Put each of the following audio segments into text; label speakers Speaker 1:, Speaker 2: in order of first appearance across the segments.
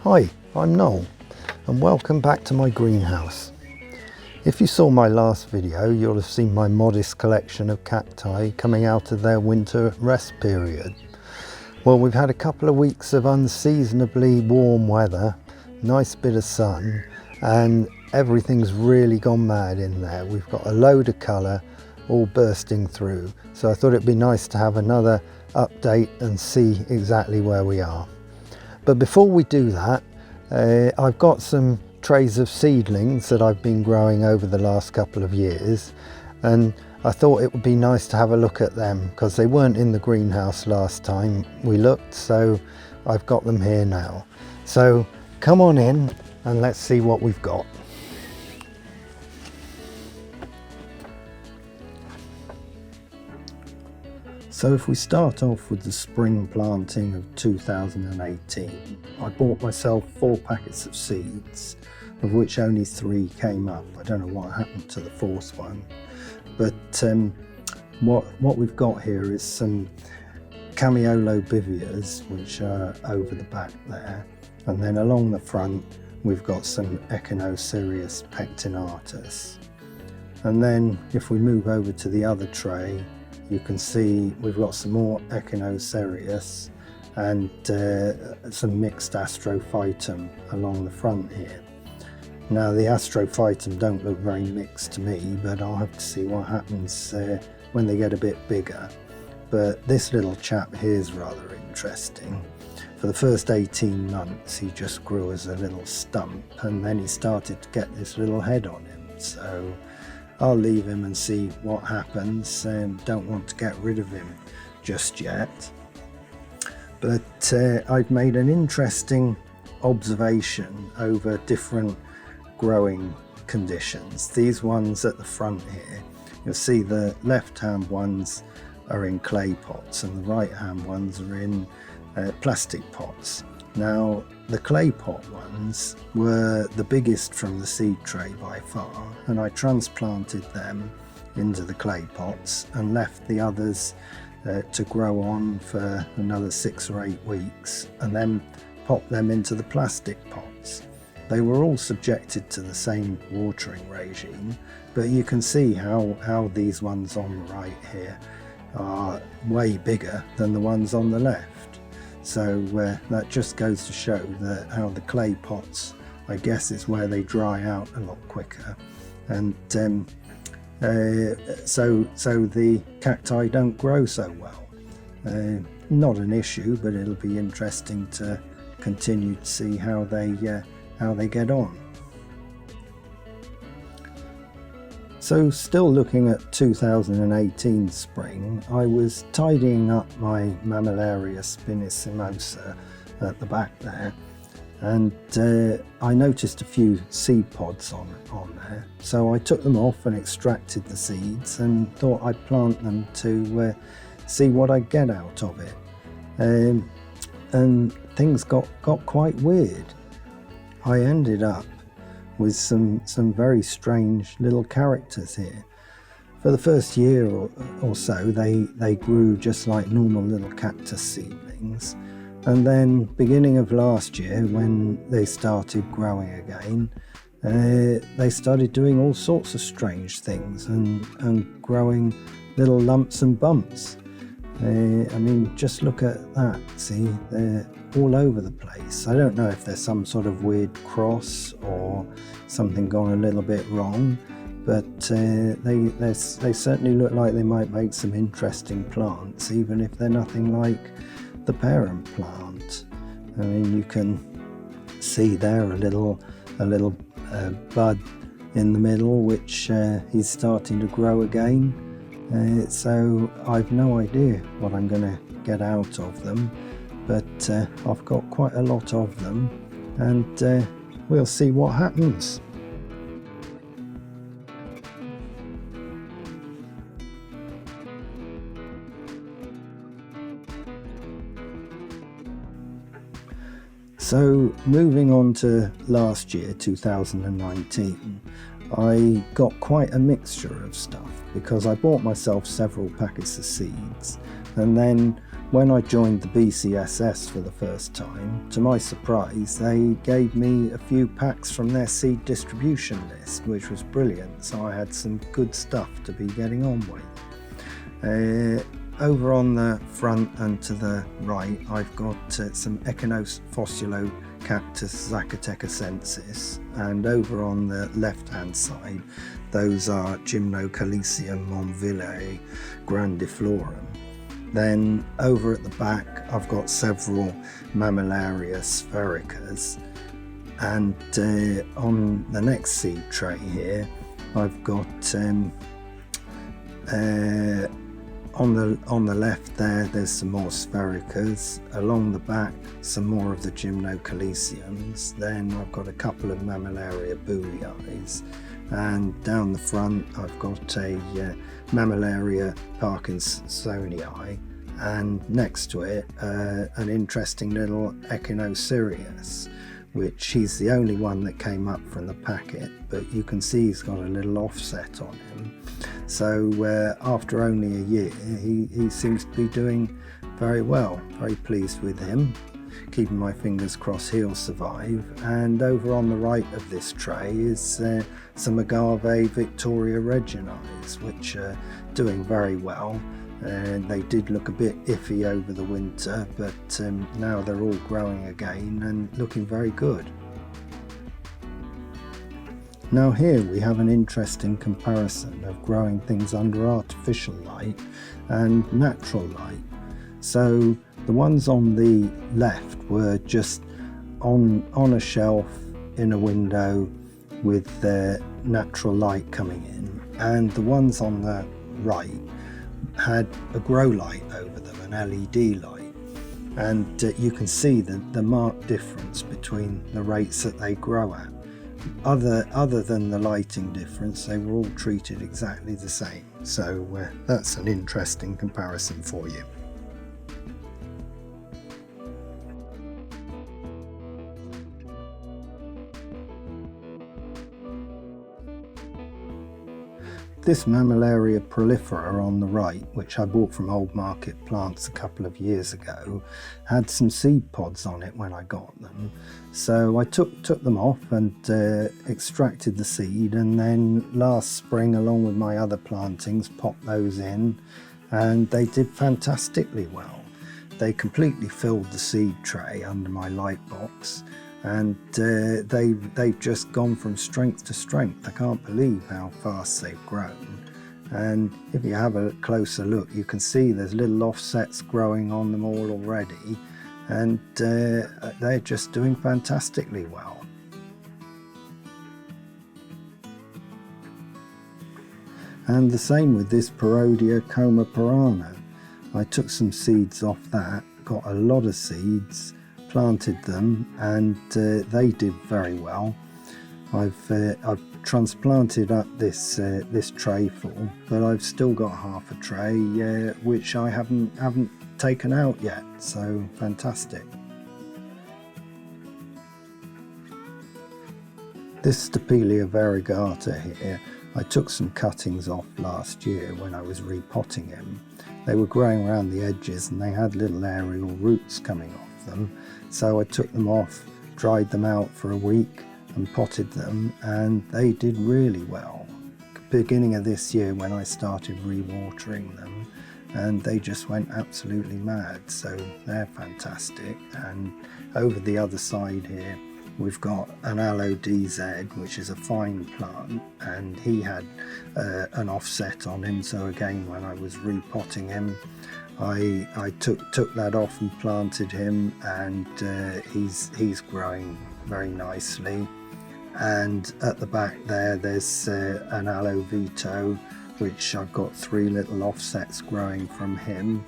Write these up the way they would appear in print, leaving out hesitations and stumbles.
Speaker 1: Hi, I'm Noel and welcome back to my greenhouse. If you saw my last video, you'll have seen my modest collection of cacti coming out of their winter rest period. Well, we've had a couple of weeks of unseasonably warm weather, nice bit of sun, and everything's really gone mad in there. We've got a load of colour all bursting through, so I thought it'd be nice to have another update and see exactly where we are. But before we do that, I've got some trays of seedlings that I've been growing over the last couple of years, and I thought it would be nice to have a look at them because they weren't in the greenhouse last time we looked, so I've got them here now. So come on in and let's see what we've got. So if we start off with the spring planting of 2018, I bought myself 4 packets of seeds, of which only 3 came up. I don't know what happened to the 4th one, but what we've got here is some Cameolobivias, which are over the back there, and then along the front we've got some Echinocerius pectinatus. And then if we move over to the other tray, you can see we've got some more Echinocerius and some mixed Astrophytum along the front here. Now the Astrophytum don't look very mixed to me, but I'll have to see what happens when they get a bit bigger. But this little chap here is rather interesting. For the first 18 months he just grew as a little stump, and then he started to get this little head on him. So I'll leave him and see what happens. Don't want to get rid of him just yet. But I've made an interesting observation over different growing conditions. These ones at the front here, you'll see the left-hand ones are in clay pots and the right-hand ones are in plastic pots. Now the clay pot ones were the biggest from the seed tray by far, and I transplanted them into the clay pots and left the others to grow on for another 6 or 8 weeks, and then popped them into the plastic pots. They were all subjected to the same watering regime, but you can see how these ones on the right here are way bigger than the ones on the left. So that just goes to show that how the clay pots, I guess, is where they dry out a lot quicker, and so the cacti don't grow so well. Not an issue, but it'll be interesting to continue to see how they get on. So still looking at 2018 spring, I was tidying up my Mammillaria spinissimosa at the back there, and I noticed a few seed pods on there. So I took them off and extracted the seeds and thought I'd plant them to see what I'd get out of it. And things got quite weird. I ended up with some very strange little characters here. For the first year or so they grew just like normal little cactus seedlings, and then beginning of last year, when they started growing again, they started doing all sorts of strange things and growing little lumps and bumps. I mean, just look at that, see, they're all over the place. I don't know if there's some sort of weird cross or something gone a little bit wrong, but they certainly look like they might make some interesting plants, even if they're nothing like the parent plant. I mean, you can see there a little bud in the middle, which he's starting to grow again. So I've no idea what I'm going to get out of them, but I've got quite a lot of them, and we'll see what happens. So moving on to last year, 2019, I got quite a mixture of stuff because I bought myself several packets of seeds, and then When I joined the BCSS for the first time, to my surprise, they gave me a few packs from their seed distribution list, which was brilliant, so I had some good stuff to be getting on with. Over on the front and to the right, I've got some Echinophyllus Cactus Zacatecacensis, and over on the left hand side, those are Gymnocalycium Monvillei grandiflorum. Then over at the back, I've got several Mammillaria sphaericas, and on the next seed tray here, I've got on the left there's some more sphaericas. Along the back, some more of the Gymnocalyciums. Then I've got a couple of Mammillaria bullii, and down the front I've got a Mammillaria parkinsonii, and next to it an interesting little Echinophyllus, which he's the only one that came up from the packet, but you can see he's got a little offset on him. So after only a year, he seems to be doing very well. Very pleased with him. Keeping my fingers crossed he'll survive. And over on the right of this tray is some Agave Victoria Reginis, which are doing very well. They did look a bit iffy over the winter, but now they're all growing again and looking very good. Now here we have an interesting comparison of growing things under artificial light and natural light. So the ones on the left were just on a shelf in a window with the natural light coming in, and the ones on the right had a grow light over them, an LED light, and you can see the marked difference between the rates that they grow at. Other than the lighting difference, they were all treated exactly the same, so that's an interesting comparison for you. This Mammillaria prolifera on the right, which I bought from Old Market Plants a couple of years ago, had some seed pods on it when I got them. So I took them off and extracted the seed, and then last spring, along with my other plantings, popped those in, and they did fantastically well. They completely filled the seed tray under my light box, and they've just gone from strength to strength. I can't believe how fast they've grown. And if you have a closer look, you can see there's little offsets growing on them all already, and they're just doing fantastically well. And the same with this Parodia Coma Parana. I took some seeds off that, got a lot of seeds, planted them, and they did very well. I've transplanted up this tray full, but I've still got half a tray which I haven't taken out yet, so fantastic. This Stapelia variegata here, I took some cuttings off last year when I was repotting him. They were growing around the edges and they had little aerial roots coming off them, so I took them off, dried them out for a week and potted them, and they did really well. Beginning of this year when I started rewatering them, and they just went absolutely mad, so they're fantastic. And over the other side here we've got an Aloe DZ, which is a fine plant, and he had an offset on him, so again when I was repotting him I took that off and planted him, and he's growing very nicely. And at the back there's an Aloe Vito, which I've got 3 little offsets growing from him.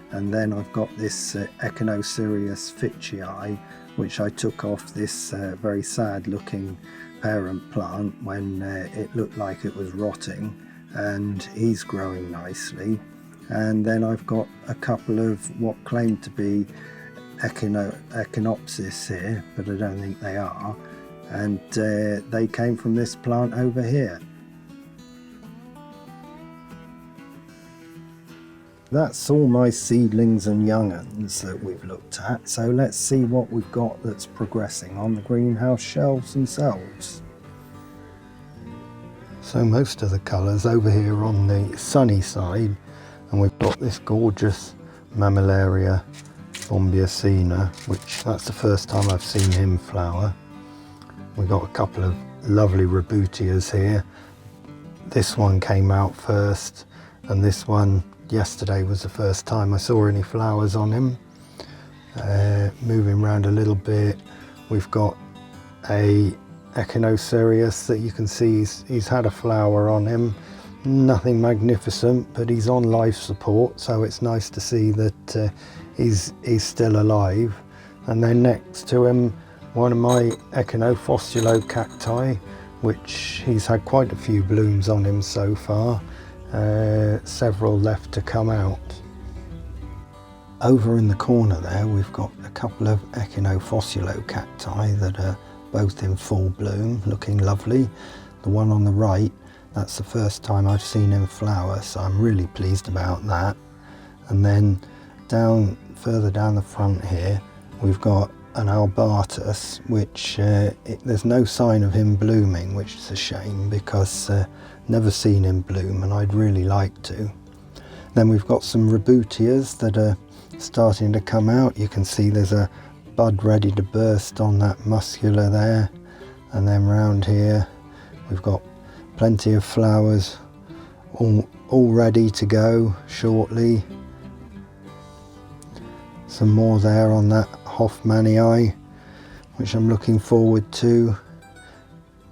Speaker 1: And then I've got this Echinophyllus Ficii, which I took off this very sad looking parent plant when it looked like it was rotting, and he's growing nicely. And then I've got a couple of what claim to be Echinopsis here, but I don't think they are, and they came from this plant over here. That's all my seedlings and young'uns that we've looked at, so let's see what we've got that's progressing on the greenhouse shelves themselves. So most of the colours over here on the sunny side, and we've got this gorgeous Mammillaria bombiacina, which that's the first time I've seen him flower. We've got a couple of lovely Rebutias here. This one came out first, and this one yesterday was the first time I saw any flowers on him. Moving around a little bit, we've got a Echinocerius that you can see he's had a flower on him. Nothing magnificent, but he's on life support, so it's nice to see that he's still alive. And then next to him, one of my Echinophostulo cacti, which he's had quite a few blooms on him so far. Several left to come out. Over in the corner there, we've got a couple of Echinophostulo cacti that are both in full bloom, looking lovely. The one on the right, that's the first time I've seen him flower, so I'm really pleased about that. And then further down the front here, we've got an Albatus, which there's no sign of him blooming, which is a shame because never seen him bloom and I'd really like to. Then we've got some Rebutias that are starting to come out. You can see there's a bud ready to burst on that muscular there, and then round here we've got plenty of flowers all ready to go shortly. Some more there on that Hoffmanii, which I'm looking forward to.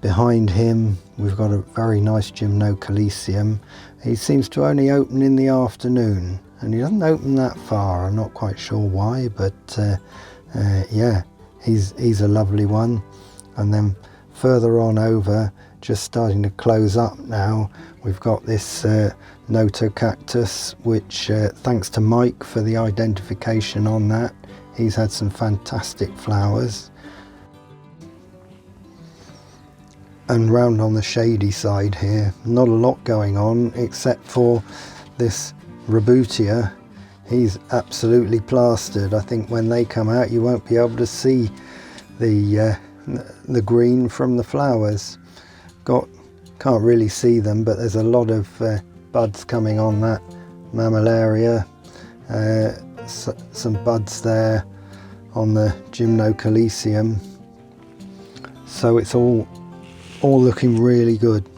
Speaker 1: Behind him we've got a very nice Gymnocalycium. He seems to only open in the afternoon, and he doesn't open that far. I'm not quite sure why, but yeah, he's a lovely one. And then further on over, just starting to close up now, we've got this Noto Cactus, which thanks to Mike for the identification on that. He's had some fantastic flowers. And round on the shady side here, not a lot going on except for this Rebutia. He's absolutely plastered. I think when they come out you won't be able to see the green from the flowers. Can't really see them, but there's a lot of buds coming on that Mammillaria. Some buds there on the Gymnocalycium. So it's all looking really good.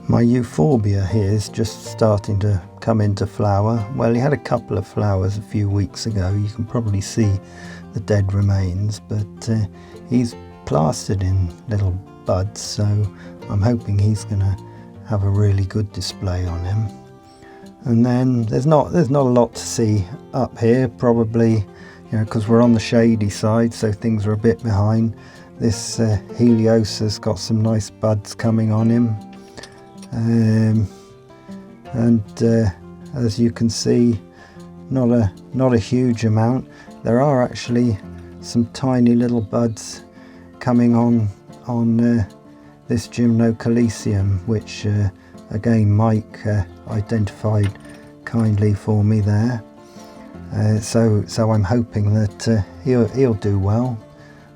Speaker 1: My Euphorbia here is just starting to come into flower. Well, he had a couple of flowers a few weeks ago. You can probably see the dead remains, but he's plastered in little buds, so I'm hoping he's going to have a really good display on him. And then there's not a lot to see up here, probably, because we're on the shady side, so things are a bit behind. This Heliosa's got some nice buds coming on him, and as you can see, not a huge amount. There are actually some tiny little buds coming on this Gymnocalycium, which again Mike identified kindly for me there. So I'm hoping that he'll do well.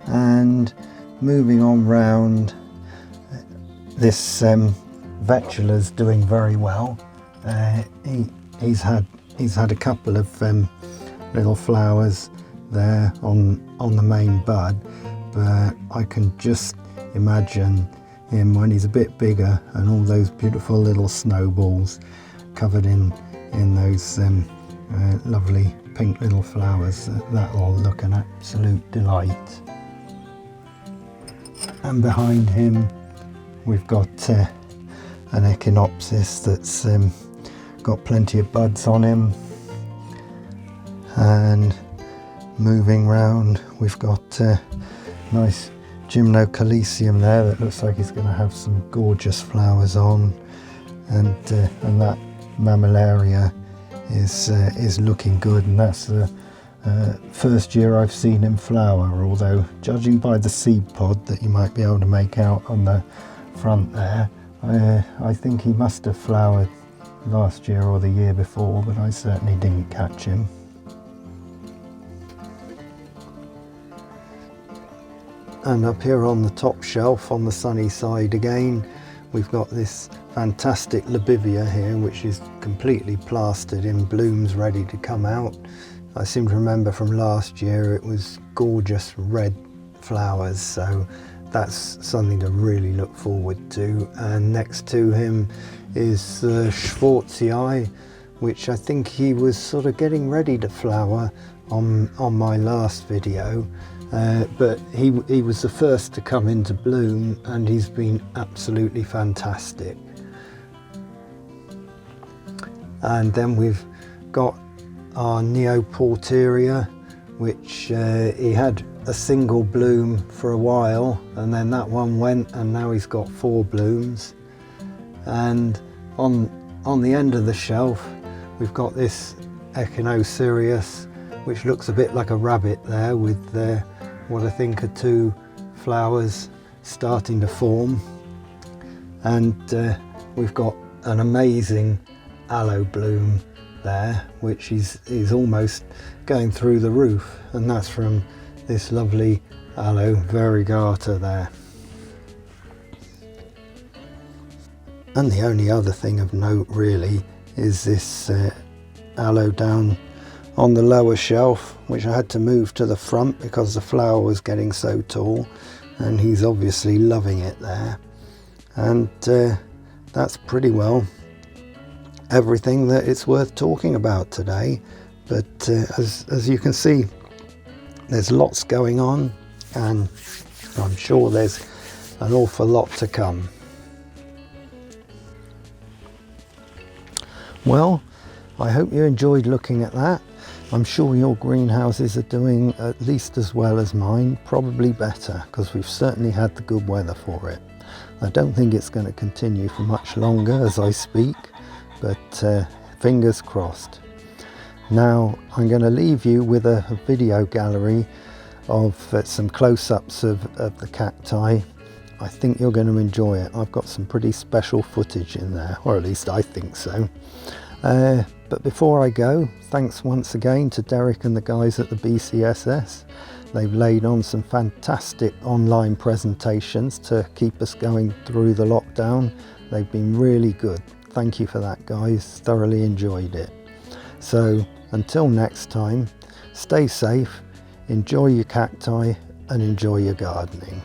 Speaker 1: And moving on round, this Vetula's doing very well. He's had a couple of little flowers there on the main bud, but I can just imagine him when he's a bit bigger and all those beautiful little snowballs covered in those lovely pink little flowers. That'll look an absolute delight. And behind him we've got an Echinopsis that's got plenty of buds on him. And moving round, we've got a nice Gymnocalycium there that looks like he's going to have some gorgeous flowers on, and that Mammillaria is looking good, and that's the first year I've seen him flower, although judging by the seed pod that you might be able to make out on the front there, I think he must have flowered last year or the year before, but I certainly didn't catch him. And up here on the top shelf on the sunny side again, we've got this fantastic Lobivia here, which is completely plastered in blooms ready to come out. I seem to remember from last year it was gorgeous red flowers, so that's something to really look forward to. And next to him is Schwarzii, which I think he was sort of getting ready to flower on my last video. But he was the first to come into bloom, and he's been absolutely fantastic. And then we've got our Neoporteria, which he had a single bloom for a while, and then that one went, and now he's got 4 blooms. And on the end of the shelf, we've got this Echinocerius, which looks a bit like a rabbit there, with what I think are 2 flowers starting to form. And we've got an amazing aloe bloom there, which is almost going through the roof, and that's from this lovely aloe variegata there. And the only other thing of note really is this aloe down on the lower shelf, which I had to move to the front because the flower was getting so tall, and he's obviously loving it there. And that's pretty well everything that it's worth talking about today. But as you can see, there's lots going on, and I'm sure there's an awful lot to come. Well, I hope you enjoyed looking at that. I'm sure your greenhouses are doing at least as well as mine, probably better, because we've certainly had the good weather for it. I don't think it's going to continue for much longer as I speak, but fingers crossed. Now I'm going to leave you with a video gallery of some close-ups of the cacti. I think you're going to enjoy it. I've got some pretty special footage in there, or at least I think so. But before I go, thanks once again to Derek and the guys at the BCSS. They've laid on some fantastic online presentations to keep us going through the lockdown. They've been really good. Thank you for that, guys. Thoroughly enjoyed it. So until next time, stay safe, enjoy your cacti and enjoy your gardening.